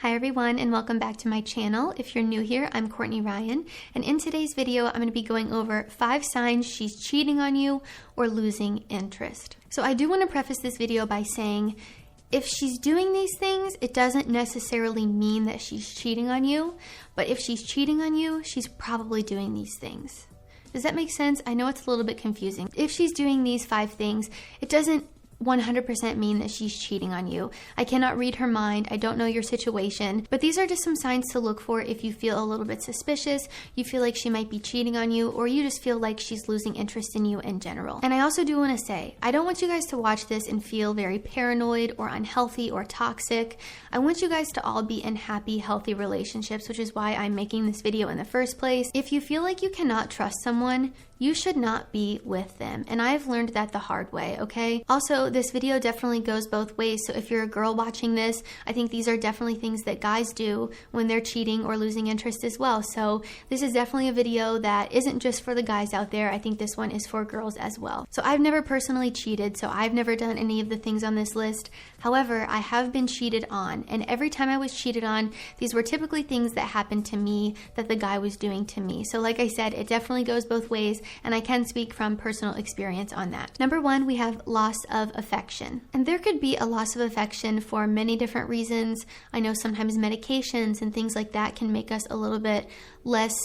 Hi everyone and welcome back to my channel. If you're new here, I'm Courtney Ryan, and in today's video I'm going to be going over 5 signs she's cheating on you or losing interest. So I do want to preface this video by saying if she's doing these things, it doesn't necessarily mean that she's cheating on you, but if she's cheating on you, she's probably doing these things. Does that make sense? I know it's a little bit confusing. If she's doing these 5 things, it doesn't 100% mean that she's cheating on you. I cannot read her mind. I don't know your situation, but these are just some signs to look for if you feel a little bit suspicious, you feel like she might be cheating on you, or you just feel like she's losing interest in you in general. And I also do want to say, I don't want you guys to watch this and feel very paranoid or unhealthy or toxic. I want you guys to all be in happy, healthy relationships, which is why I'm making this video in the first place. If you feel like you cannot trust someone, you should not be with them. And I've learned that the hard way, okay? Also, this video definitely goes both ways. So if you're a girl watching this, I think these are definitely things that guys do when they're cheating or losing interest as well. So this is definitely a video that isn't just for the guys out there. I think this one is for girls as well. So I've never personally cheated, so I've never done any of the things on this list. However, I have been cheated on, and every time I was cheated on, these were typically things that happened to me that the guy was doing to me. So like I said, it definitely goes both ways, and I can speak from personal experience on that. Number 1, we have loss of affection. And there could be a loss of affection for many different reasons. I know sometimes medications and things like that can make us a little bit less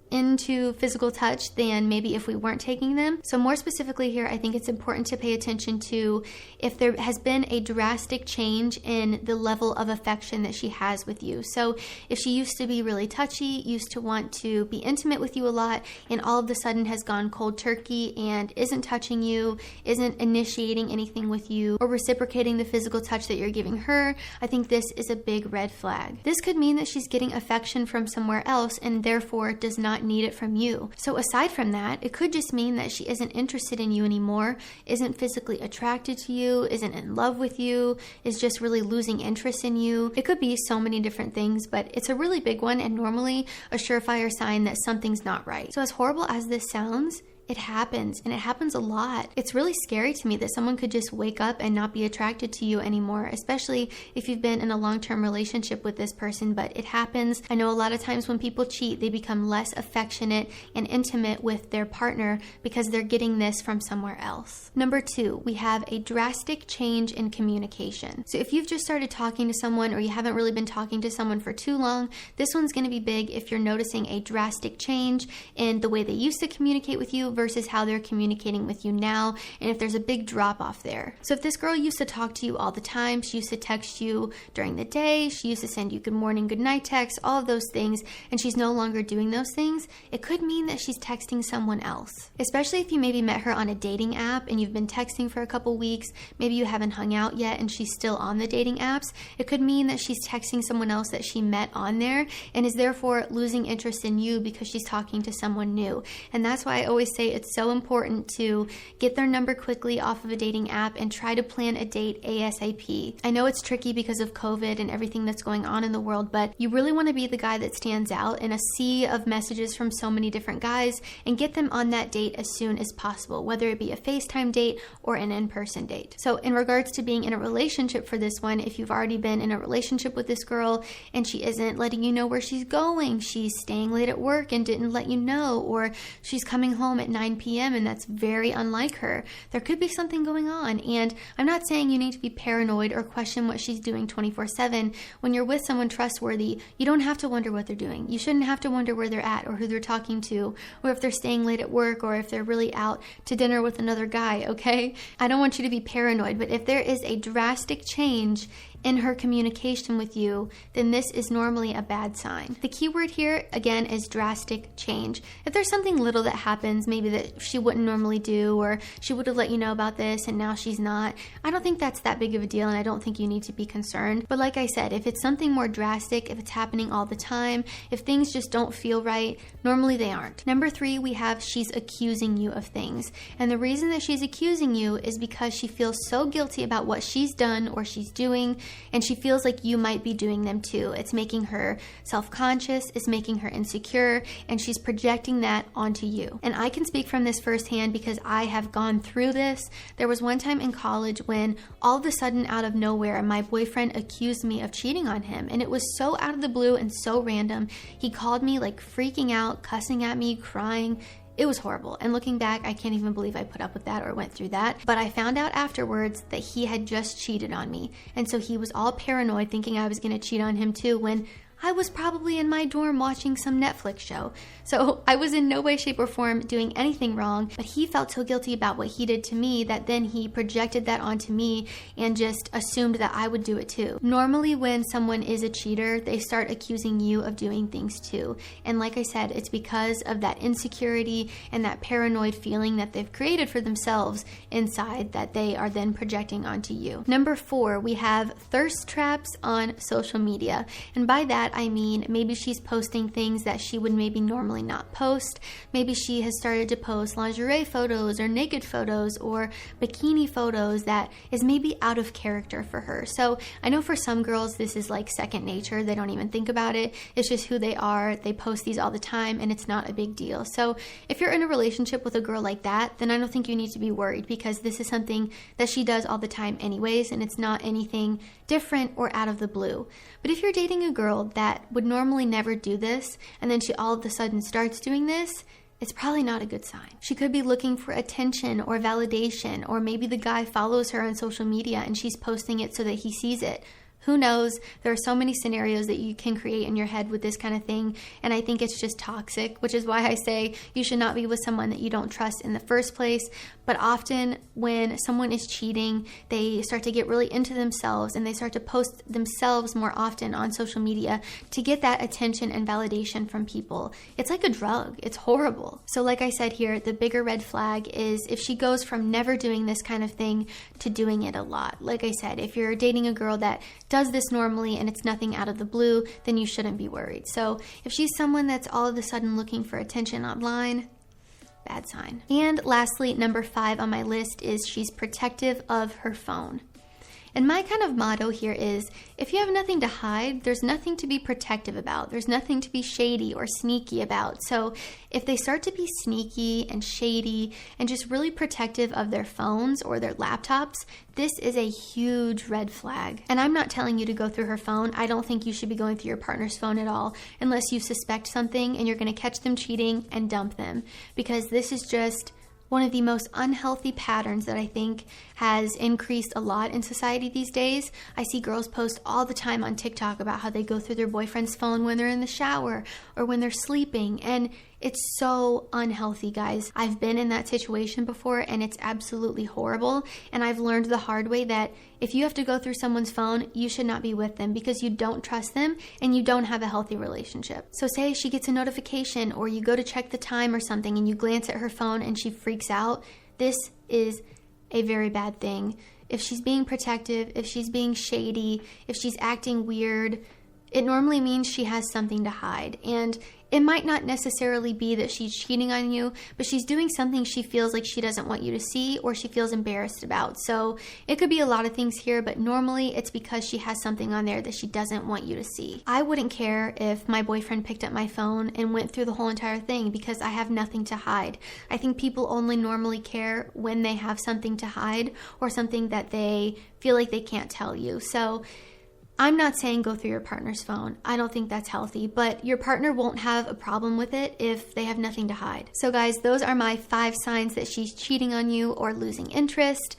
into physical touch than maybe if we weren't taking them. So more specifically here, I think it's important to pay attention to if there has been a drastic change in the level of affection that she has with you. So if she used to be really touchy, used to want to be intimate with you a lot, and all of a sudden has gone cold turkey and isn't touching you, isn't initiating anything with you, or reciprocating the physical touch that you're giving her, I think this is a big red flag. This could mean that she's getting affection from somewhere else and therefore does not need it from you. So aside from that, it could just mean that she isn't interested in you anymore, isn't physically attracted to you, isn't in love with you, is just really losing interest in you. It could be so many different things, but it's a really big one and normally a surefire sign that something's not right. So as horrible as this sounds, it happens, and it happens a lot. It's really scary to me that someone could just wake up and not be attracted to you anymore, especially if you've been in a long-term relationship with this person, but it happens. I know a lot of times when people cheat, they become less affectionate and intimate with their partner because they're getting this from somewhere else. Number 2, we have a drastic change in communication. So if you've just started talking to someone or you haven't really been talking to someone for too long, this one's going to be big if you're noticing a drastic change in the way they used to communicate with you versus how they're communicating with you now, and if there's a big drop off there. So if this girl used to talk to you all the time, she used to text you during the day, she used to send you good morning, good night texts, all of those things, and she's no longer doing those things, it could mean that she's texting someone else. Especially if you maybe met her on a dating app and you've been texting for a couple weeks, maybe you haven't hung out yet and she's still on the dating apps, it could mean that she's texting someone else that she met on there and is therefore losing interest in you because she's talking to someone new. And that's why I always say it's so important to get their number quickly off of a dating app and try to plan a date ASAP. I know it's tricky because of COVID and everything that's going on in the world, but you really want to be the guy that stands out in a sea of messages from so many different guys and get them on that date as soon as possible, whether it be a FaceTime date or an in-person date. So in regards to being in a relationship for this one, if you've already been in a relationship with this girl and she isn't letting you know where she's going, she's staying late at work and didn't let you know, or she's coming home at 9 p.m. and that's very unlike her, there could be something going on. And I'm not saying you need to be paranoid or question what she's doing 24/7. When you're with someone trustworthy, you don't have to wonder what they're doing. You shouldn't have to wonder where they're at or who they're talking to, or if they're staying late at work, or if they're really out to dinner with another guy, okay? I don't want you to be paranoid, but if there is a drastic change in her communication with you, then this is normally a bad sign. The key word here, again, is drastic change. If there's something little that happens, maybe that she wouldn't normally do, or she would have let you know about this and now she's not, I don't think that's that big of a deal, and I don't think you need to be concerned. But like I said, if it's something more drastic, if it's happening all the time, if things just don't feel right, normally they aren't. Number 3, we have she's accusing you of things. And the reason that she's accusing you is because she feels so guilty about what she's done or she's doing. and she feels like you might be doing them too. It's making her self-conscious, it's making her insecure, and she's projecting that onto you. And I can speak from this firsthand because I have gone through this. There was one time in college when all of a sudden, out of nowhere, my boyfriend accused me of cheating on him, and it was so out of the blue and so random. He called me like freaking out, cussing at me, crying. It was horrible. And looking back, I can't even believe I put up with that or went through that. But I found out afterwards that he had just cheated on me. And so he was all paranoid, thinking I was going to cheat on him too, when I was probably in my dorm watching some Netflix show. So I was in no way, shape, or form doing anything wrong, but he felt so guilty about what he did to me that then he projected that onto me and just assumed that I would do it too. Normally when someone is a cheater, they start accusing you of doing things too. And like I said, it's because of that insecurity and that paranoid feeling that they've created for themselves inside that they are then projecting onto you. Number 4, we have thirst traps on social media. And by that, I mean maybe she's posting things that she would maybe normally not post. Maybe she has started to post lingerie photos or naked photos or bikini photos that is maybe out of character for her. So I know for some girls this is like second nature. They don't even think about it. It's just who they are. They post these all the time and it's not a big deal. So if you're in a relationship with a girl like that, then I don't think you need to be worried because this is something that she does all the time anyways, and it's not anything different or out of the blue. But if you're dating a girl that would normally never do this, and then she all of a sudden starts doing this, it's probably not a good sign. She could be looking for attention or validation, or maybe the guy follows her on social media and she's posting it so that he sees it. Who knows? There are so many scenarios that you can create in your head with this kind of thing, and I think it's just toxic, which is why I say you should not be with someone that you don't trust in the first place. But often when someone is cheating, they start to get really into themselves and they start to post themselves more often on social media to get that attention and validation from people. It's like a drug. It's horrible. So like I said here, the bigger red flag is if she goes from never doing this kind of thing to doing it a lot. Like I said, if you're dating a girl that does this normally and it's nothing out of the blue, then you shouldn't be worried. So if she's someone that's all of a sudden looking for attention online, bad sign. And lastly, number 5 on my list is she's protective of her phone. And my kind of motto here is, if you have nothing to hide, there's nothing to be protective about. There's nothing to be shady or sneaky about. So if they start to be sneaky and shady and just really protective of their phones or their laptops, this is a huge red flag. And I'm not telling you to go through her phone. I don't think you should be going through your partner's phone at all unless you suspect something and you're going to catch them cheating and dump them, because this is just one of the most unhealthy patterns that I think has increased a lot in society these days. I see girls post all the time on TikTok about how they go through their boyfriend's phone when they're in the shower or when they're sleeping, and it's so unhealthy, guys. I've been in that situation before and it's absolutely horrible, and I've learned the hard way that if you have to go through someone's phone, you should not be with them because you don't trust them and you don't have a healthy relationship. So say she gets a notification or you go to check the time or something and you glance at her phone and she freaks out. This is a very bad thing. If she's being protective, if she's being shady, if she's acting weird, it normally means she has something to hide. And it might not necessarily be that she's cheating on you, but she's doing something she feels like she doesn't want you to see or she feels embarrassed about. So it could be a lot of things here, but normally it's because she has something on there that she doesn't want you to see. I wouldn't care if my boyfriend picked up my phone and went through the whole entire thing because I have nothing to hide. I think people only normally care when they have something to hide or something that they feel like they can't tell you. So I'm not saying go through your partner's phone. I don't think that's healthy, but your partner won't have a problem with it if they have nothing to hide. So guys, those are my 5 signs that she's cheating on you or losing interest.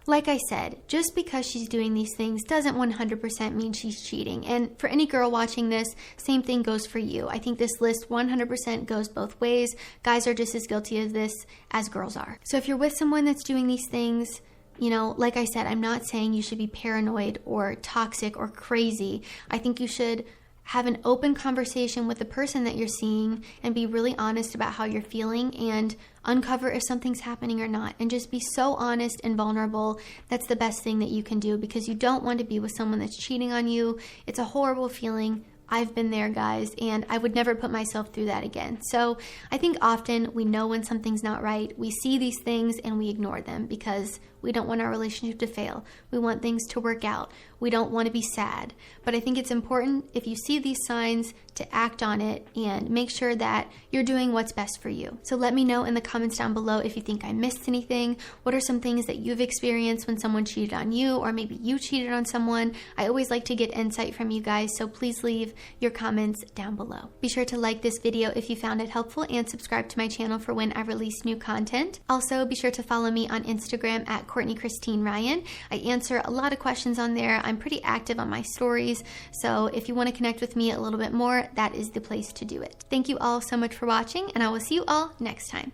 Like I said, just because she's doing these things doesn't 100% mean she's cheating. And for any girl watching this, same thing goes for you. I think this list 100% goes both ways. Guys are just as guilty of this as girls are. So if you're with someone that's doing these things, you know, like I said, I'm not saying you should be paranoid or toxic or crazy. I think you should have an open conversation with the person that you're seeing and be really honest about how you're feeling and uncover if something's happening or not. And just be so honest and vulnerable. That's the best thing that you can do because you don't want to be with someone that's cheating on you. It's a horrible feeling, I've been there, guys, and I would never put myself through that again. So I think often we know when something's not right. We see these things and we ignore them because we don't want our relationship to fail. We want things to work out. We don't want to be sad. But I think it's important, if you see these signs, to act on it and make sure that you're doing what's best for you. So let me know in the comments down below if you think I missed anything. What are some things that you've experienced when someone cheated on you, or maybe you cheated on someone? I always like to get insight from you guys, so please leave your comments down below. Be sure to like this video if you found it helpful and subscribe to my channel for when I release new content. Also, be sure to follow me on Instagram at Courtney Christine Ryan. I answer a lot of questions on there. I'm pretty active on my stories, so if you want to connect with me a little bit more, that is the place to do it. Thank you all so much for watching, and I will see you all next time.